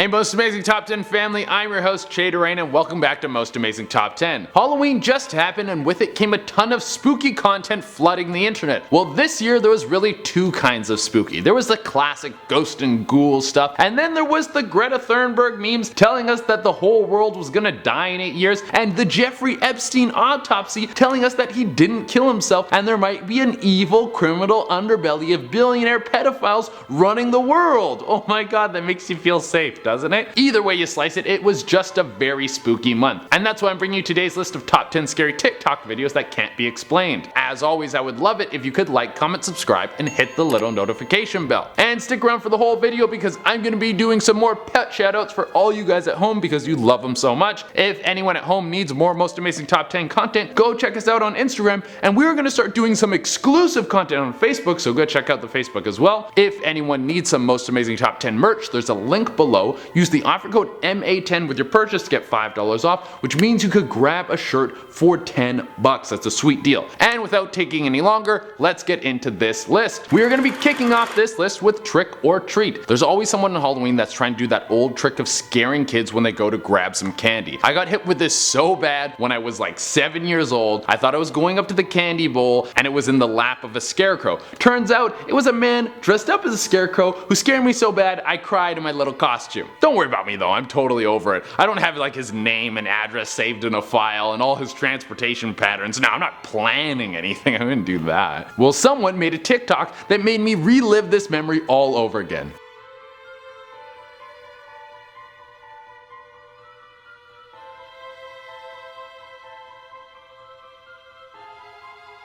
Hey Most Amazing Top 10 family, I'm your host Rain, and welcome back to Most Amazing Top 10. Halloween just happened and with it came a ton of spooky content flooding the internet. Well, this year there was really two kinds of spooky. There was the classic ghost and ghoul stuff, and then there was the Greta Thunberg memes telling us that the whole world was gonna die in 8 years, and the Jeffrey Epstein autopsy telling us that he didn't kill himself and there might be an evil criminal underbelly of billionaire pedophiles running the world. Oh my god, that makes you feel safe, doesn't it? Either way you slice it, it was just a very spooky month. And that's why I'm bringing you today's list of top 10 scary TikTok videos that can't be explained. As always, I would love it if you could like, comment, subscribe, and hit the little notification bell. And stick around for the whole video because I'm going to be doing some more pet shoutouts for all you guys at home because you love them so much. If anyone at home needs more Most Amazing Top 10 content, go check us out on Instagram, and we're going to start doing some exclusive content on Facebook, so go check out the Facebook as well. If anyone needs some Most Amazing Top 10 merch, there's a link below. Use the offer code MA10 with your purchase to get $5 off, which means you could grab a shirt for 10 bucks. That's a sweet deal. And without taking any longer, let's get into this list. We are going to be kicking off this list with Trick or Treat. There's always someone on Halloween that's trying to do that old trick of scaring kids when they go to grab some candy. I got hit with this so bad when I was like 7 years old. I thought I was going up to the candy bowl and it was in the lap of a scarecrow. Turns out it was a man dressed up as a scarecrow who scared me so bad I cried in my little costume. Don't worry about me though, I'm totally over it. I don't have like his name and address saved in a file and all his transportation patterns. No, I'm not planning anything, I wouldn't do that. Well, someone made a TikTok that made me relive this memory all over again.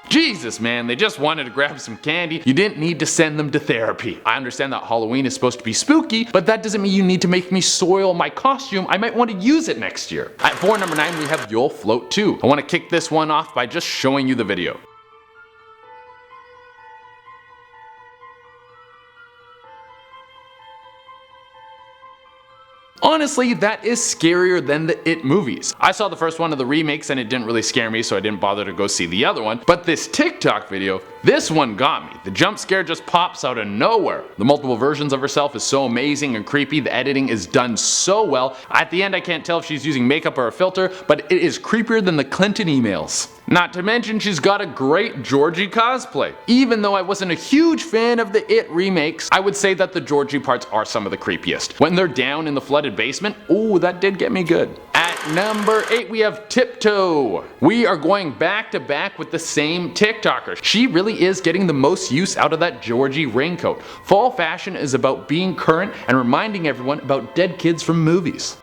Jesus man, they just wanted to grab some candy. You didn't need to send them to therapy. I understand that Halloween is supposed to be spooky, but that doesn't mean you need to make me soil my costume. I might want to use it next year. At number 9 we have Youll Float To. I want to kick this one off by just showing you the video. Honestly, that is scarier than the It movies. I saw the first one of the remakes and it didn't really scare me, so I didn't bother to go see the other one. But this TikTok video, this one got me. The jump scare just pops out of nowhere. The multiple versions of herself is so amazing and creepy. The editing is done so well. At the end I can't tell if she's using makeup or a filter, but it is creepier than the Clinton emails. Not to mention she's got a great Georgie cosplay. Even though I wasn't a huge fan of the It remakes, I would say that the Georgie parts are some of the creepiest. When they're down in the flooded basement, ooh, that did get me good. At number 8 we have Tiptoe. We are going back to back with the same TikToker. She really is getting the most use out of that Georgie raincoat. Fall fashion is about being current and reminding everyone about dead kids from movies.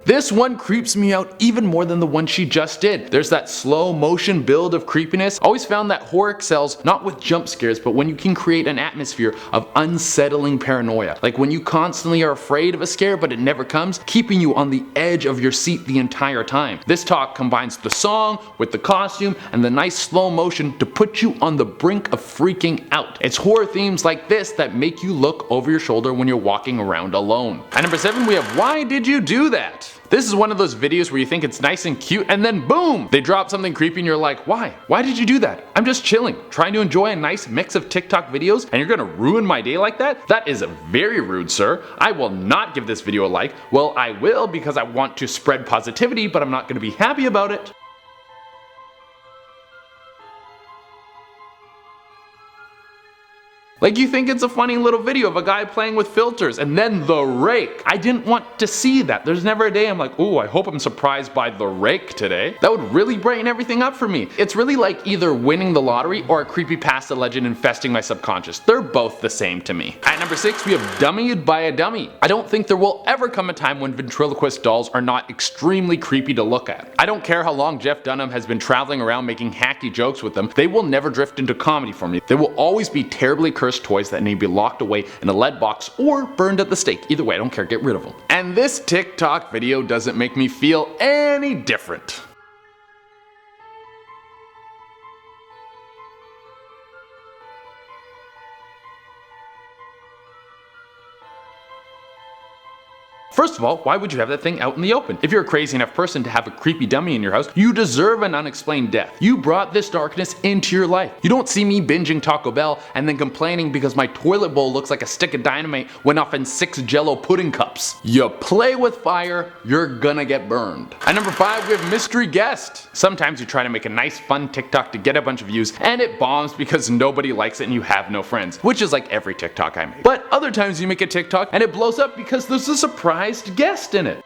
This one creeps me out even more than the one she just did. There's that slow motion build of creepiness. Always found that horror excels not with jump scares, but when you can create an atmosphere of unsettling paranoia. Like when you constantly are afraid of a scare but it never comes, keeping you on the edge of your seat the entire time. This talk combines the song with the costume and the nice slow motion to put you on the brink of freaking out. It's horror themes like this that make you look over your shoulder when you're walking around alone. At number 7 we have Why Did You Do That? This is one of those videos where you think it's nice and cute and then boom! They drop something creepy and you're like, why? Why did you do that? I'm just chilling, trying to enjoy a nice mix of TikTok videos and you're gonna ruin my day like that? That is very rude, sir. I will not give this video a like. Well, I will because I want to spread positivity, but I'm not gonna be happy about it. Like you think it's a funny little video of a guy playing with filters and then the rake. I didn't want to see that. There's never a day I'm like, ooh, I hope I'm surprised by the rake today. That would really brighten everything up for me. It's really like either winning the lottery or a creepypasta legend infesting my subconscious. They're both the same to me. At number 6 we have Dummied by a Dummy. I don't think there will ever come a time when ventriloquist dolls are not extremely creepy to look at. I don't care how long Jeff Dunham has been traveling around making hacky jokes with them, they will never drift into comedy for me. They will always be terribly cursed toys that need to be locked away in a lead box or burned at the stake. Either way, I don't care, get rid of them. And this TikTok video doesn't make me feel any different. First of all, why would you have that thing out in the open? If you're a crazy enough person to have a creepy dummy in your house, you deserve an unexplained death. You brought this darkness into your life. You don't see me binging Taco Bell and then complaining because my toilet bowl looks like a stick of dynamite went off in 6 Jello pudding cups. You play with fire, you're gonna get burned. At number 5, we have mystery guest. Sometimes you try to make a nice fun TikTok to get a bunch of views and it bombs because nobody likes it and you have no friends, which is like every TikTok I make. But other times you make a TikTok and it blows up because there's a surprised guest in it.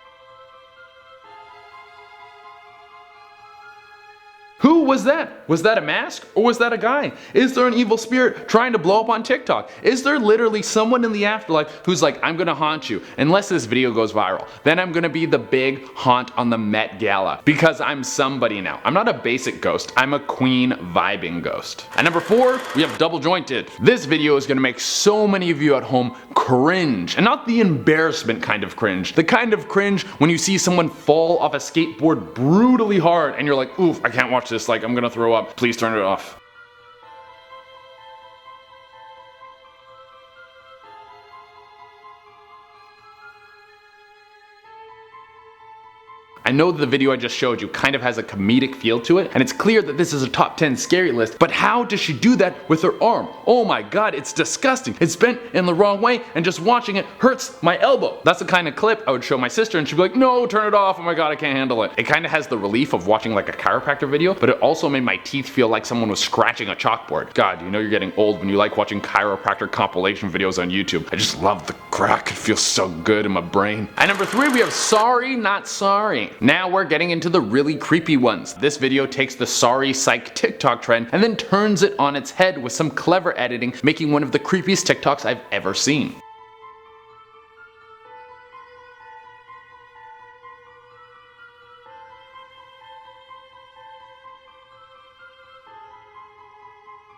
Who was that? Was that a mask or was that a guy? Is there an evil spirit trying to blow up on TikTok? Is there literally someone in the afterlife who's like, I'm gonna haunt you unless this video goes viral. Then I'm gonna be the big haunt on the Met Gala because I'm somebody now. I'm not a basic ghost, I'm a queen vibing ghost. At number 4, we have double jointed. This video is gonna make so many of you at home cringe, and not the embarrassment kind of cringe. The kind of cringe when you see someone fall off a skateboard brutally hard and you're like, oof, I can't watch this, like I'm gonna throw up, please turn it off. I know the video I just showed you kind of has a comedic feel to it, and it's clear that this is a top 10 scary list, but how does she do that with her arm? Oh my god, it's disgusting. It's bent in the wrong way, and just watching it hurts my elbow. That's the kind of clip I would show my sister, and she'd be like, no, turn it off, oh my god, I can't handle it. It kind of has the relief of watching like a chiropractor video, but it also made my teeth feel like someone was scratching a chalkboard. God, you know you're getting old when you like watching chiropractor compilation videos on YouTube. I just love the crack, it feels so good in my brain. At number 3, we have sorry, not sorry. Now we're getting into the really creepy ones. This video takes the sorry psych TikTok trend and then turns it on its head with some clever editing, making one of the creepiest TikToks I've ever seen.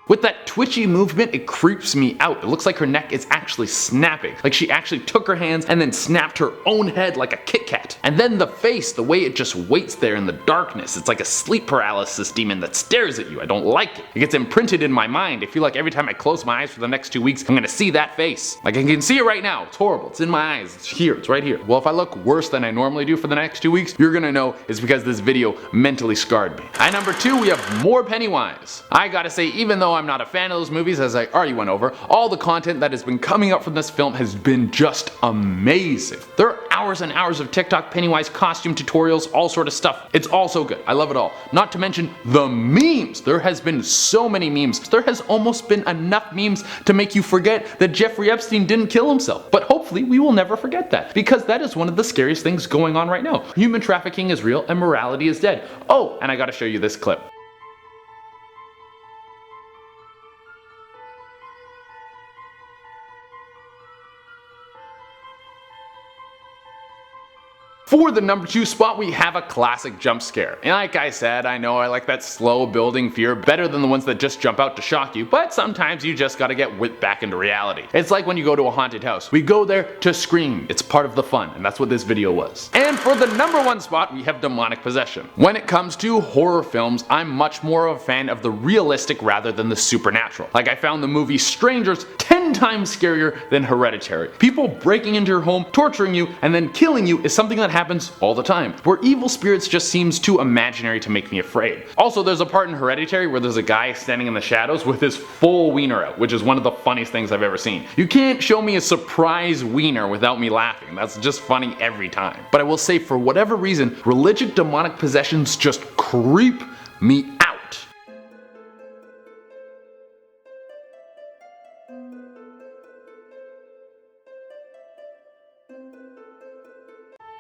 With that twitchy movement, it creeps me out. It looks like her neck is actually snapping. Like she actually took her hands and then snapped her own head like a Kit Kat. And then the face, the way it just waits there in the darkness. It's like a sleep paralysis demon that stares at you. I don't like it. It gets imprinted in my mind. I feel like every time I close my eyes for the next 2 weeks, I'm gonna see that face. Like I can see it right now. It's horrible. It's in my eyes. It's here. It's right here. Well, if I look worse than I normally do for the next 2 weeks, you're gonna know it's because this video mentally scarred me. At number 2, we have more Pennywise. I gotta say, even though I'm not a fan of those movies, as I already went over, all the content that has been coming up from this film has been just amazing. There are hours and hours of TikTok Pennywise costume tutorials, all sort of stuff. It's all so good. I love it all. Not to mention the memes. There has been so many memes. There has almost been enough memes to make you forget that Jeffrey Epstein didn't kill himself. But hopefully we will never forget that, because that is one of the scariest things going on right now. Human trafficking is real and morality is dead. Oh, and I gotta show you this clip. For the number 2 spot, we have a classic jump scare. And like I said, I know I like that slow building fear better than the ones that just jump out to shock you, but sometimes you just gotta get whipped back into reality. It's like when you go to a haunted house. We go there to scream. It's part of the fun, and that's what this video was. And for the number 1 spot, we have demonic possession. When it comes to horror films, I'm much more of a fan of the realistic rather than the supernatural. Like I found the movie Strangers 10 times scarier than Hereditary. People breaking into your home, torturing you, and then killing you is something that happens all the time, where evil spirits just seems too imaginary to make me afraid. Also, there's a part in Hereditary where there's a guy standing in the shadows with his full wiener out, which is one of the funniest things I've ever seen. You can't show me a surprise wiener without me laughing. That's just funny every time. But I will say, for whatever reason, religious demonic possessions just creep me out.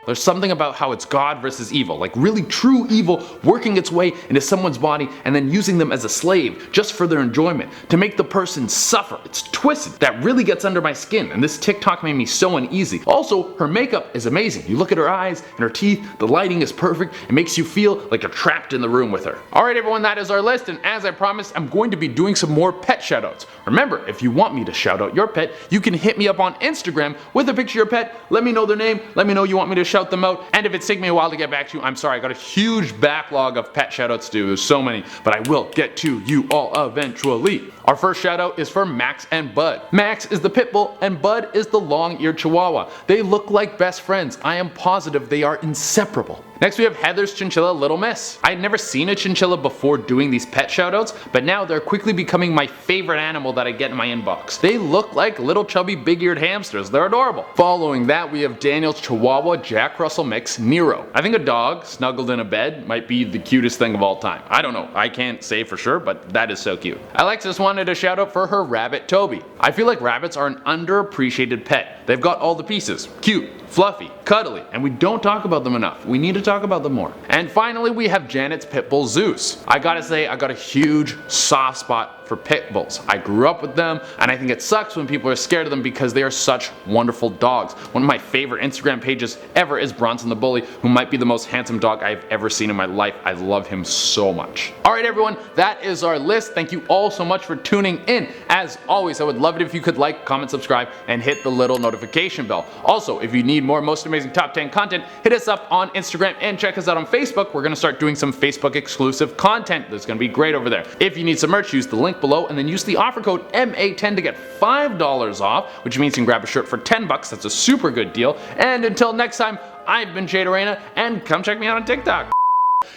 There's something about how it's God versus evil, like really true evil working its way into someone's body and then using them as a slave just for their enjoyment, to make the person suffer. It's twisted. That really gets under my skin, and this TikTok made me so uneasy. Also, her makeup is amazing. You look at her eyes and her teeth, the lighting is perfect. It makes you feel like you're trapped in the room with her. Alright everyone, that is our list, and as I promised, I'm going to be doing some more pet shoutouts. Remember, if you want me to shout out your pet, you can hit me up on Instagram with a picture of your pet, let me know their name, let me know you want me to shout them out, and if it's taking me a while to get back to you, I'm sorry, I got a huge backlog of pet shoutouts to do. There's so many, but I will get to you all eventually. Our first shout out is for Max and Bud. Max is the pit bull and Bud is the long-eared chihuahua. They look like best friends. I am positive they are inseparable. Next we have Heather's chinchilla Little Miss. I had never seen a chinchilla before doing these pet shoutouts, but now they're quickly becoming my favorite animal that I get in my inbox. They look like little chubby big-eared hamsters. They're adorable. Following that we have Daniel's Chihuahua Jack Russell mix Nero. I think a dog snuggled in a bed might be the cutest thing of all time. I don't know, I can't say for sure, but that is so cute. Alexis wanted a shout out for her rabbit Toby. I feel like rabbits are an underappreciated pet. They've got all the pieces. Cute, fluffy, cuddly, and we don't talk about them enough. We need to talk about them more. And finally we have Janet's pit bull Zeus. I gotta say, I got a huge soft spot for pit bulls. I grew up with them and I think it sucks when people are scared of them because they are such wonderful dogs. One of my favorite Instagram pages ever is Bronson the Bully, who might be the most handsome dog I've ever seen in my life. I love him so much. Alright everyone, that is our list. Thank you all so much for tuning in. As always, I would love it if you could like, comment, subscribe, and hit the little notification bell. Also, if you need more Most Amazing Top 10 content, hit us up on Instagram and check us out on Facebook. We're going to start doing some Facebook exclusive content that's going to be great over there. If you need some merch, use the link below and then use the offer code MA10 to get $5 off, which means you can grab a shirt for 10 bucks. That's a super good deal. And until next time, I've been Jay Dorena, and come check me out on TikTok.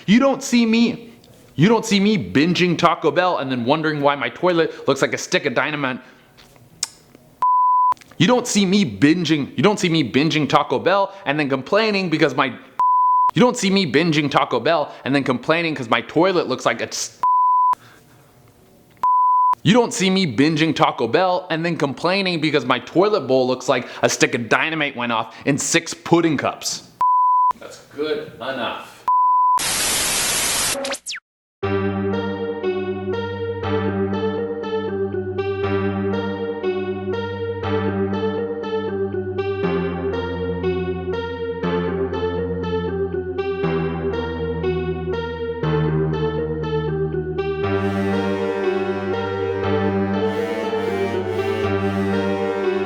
You don't see me binging Taco Bell and then wondering why my toilet looks like a stick of dynamite. You don't see me binging Taco Bell and then complaining because my You don't see me binging Taco Bell and then complaining because my toilet looks like a You don't see me binging Taco Bell and then complaining because my toilet bowl looks like a stick of dynamite went off in 6 pudding cups. That's good enough.